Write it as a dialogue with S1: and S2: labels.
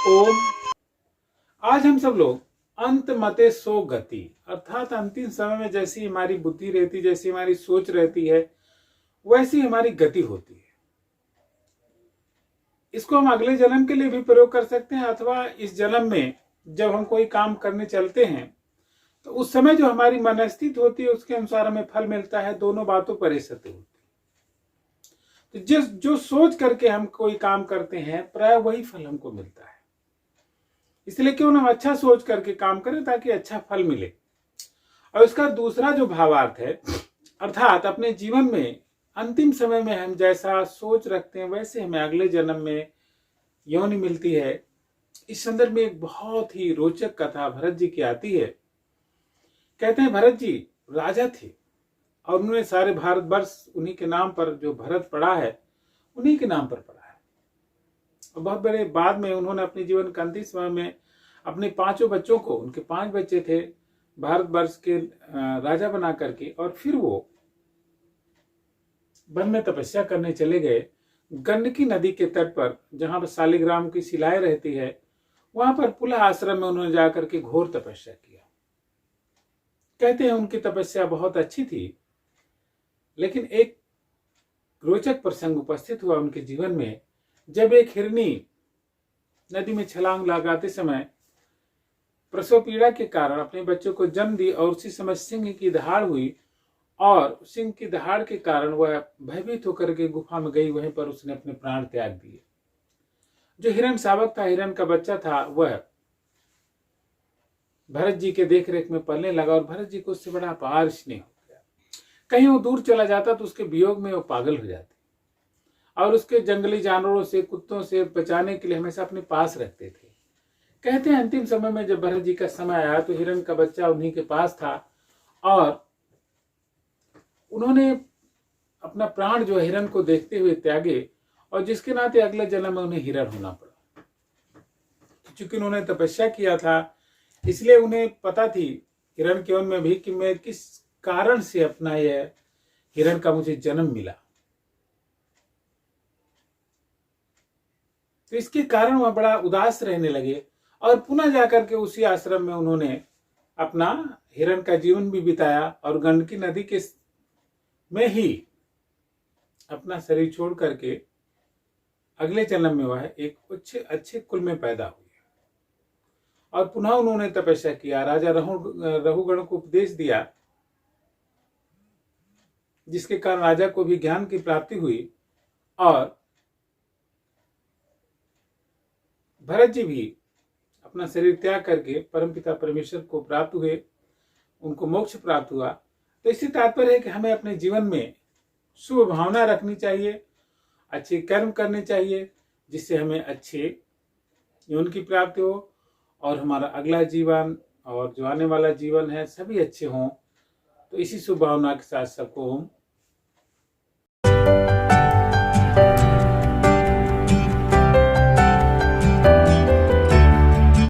S1: ओम। आज हम सब लोग अंत मते सो गति अर्थात अंतिम समय में जैसी हमारी बुद्धि रहती, जैसी हमारी सोच रहती है, वैसी हमारी गति होती है। इसको हम अगले जन्म के लिए भी प्रयोग कर सकते हैं अथवा इस जन्म में जब हम कोई काम करने चलते हैं तो उस समय जो हमारी मनस्थिति होती है उसके अनुसार हमें फल मिलता है। दोनों बातों पर सत्य होती है। तो जो सोच करके हम कोई काम करते हैं प्राय वही फल हमको मिलता है। इसलिए क्यों हम अच्छा सोच करके काम करें ताकि अच्छा फल मिले। और इसका दूसरा जो भावार्थ है अर्थात अपने जीवन में अंतिम समय में हम जैसा सोच रखते हैं वैसे हमें अगले जन्म में योनि मिलती है। इस संदर्भ में एक बहुत ही रोचक कथा भरत जी की आती है। कहते हैं भरत जी राजा थे और उन्होंने सारे भारतवर्ष उन्हीं के नाम पर, जो भरत पड़ा है उन्हीं के नाम पर पड़ा है। और बहुत बड़े बाद में उन्होंने अपने जीवन के अंतिम समय में अपने 5 बच्चों को, उनके 5 बच्चे थे, भारतवर्ष के राजा बना करके और फिर वो वन में तपस्या करने चले गए। गंडकी नदी के तट पर जहां पर शालिग्राम की शिलाएं रहती है वहां पर पुलह आश्रम में उन्होंने जाकर के घोर तपस्या किया। कहते हैं उनकी तपस्या बहुत अच्छी थी, लेकिन एक रोचक प्रसंग उपस्थित हुआ उनके जीवन में। जब एक हिरनी नदी में छलांग लगाते समय प्रसव पीड़ा के कारण अपने बच्चों को जन्म दी और उसी समय सिंह की दहाड़ हुई और सिंह की दहाड़ के कारण वह भयभीत होकर के गुफा में गई। वहीं पर उसने अपने प्राण त्याग दिए। जो हिरण शावक था, हिरण का बच्चा था, वह भरत जी के देखरेख में पलने लगा और भरत जी को उससे बड़ा अपार स्नेह हो गया। कहीं वो दूर चला जाता तो उसके वियोग में वो पागल हो जाते और उसके जंगली जानवरों से, कुत्तों से बचाने के लिए हमेशा अपने पास रखते थे। कहते हैं अंतिम समय में जब भरत जी का समय आया तो हिरण का बच्चा उन्हीं के पास था और उन्होंने अपना प्राण जो हिरण को देखते हुए त्यागे और जिसके नाते अगले जन्म में उन्हें हिरण होना पड़ा। चूंकि उन्होंने तपस्या किया था इसलिए उन्हें पता थी हिरण के में भी कि मैं किस कारण से अपना यह हिरण का मुझे जन्म मिला। तो इसके कारण वह बड़ा उदास रहने लगे और पुनः जाकर के उसी आश्रम में उन्होंने अपना हिरण का जीवन भी बिताया और गंडकी नदी के में ही अपना शरीर छोड़ करके अगले जन्म में वह एक अच्छे कुल में पैदा हुए और पुनः उन्होंने तपस्या किया। राजा रघुगण को उपदेश दिया जिसके कारण राजा को भी ज्ञान की प्राप्ति हुई और भरत जी भी अपना शरीर त्याग करके परमपिता परमेश्वर को प्राप्त हुए, उनको मोक्ष प्राप्त हुआ। तो इससे तात्पर्य है कि हमें अपने जीवन में शुभ भावना रखनी चाहिए, अच्छे कर्म करने चाहिए जिससे हमें अच्छे जीवन की प्राप्ति हो और हमारा अगला जीवन और जो आने वाला जीवन है सभी अच्छे हों। तो इसी शुभ भावना के साथ सबको ओम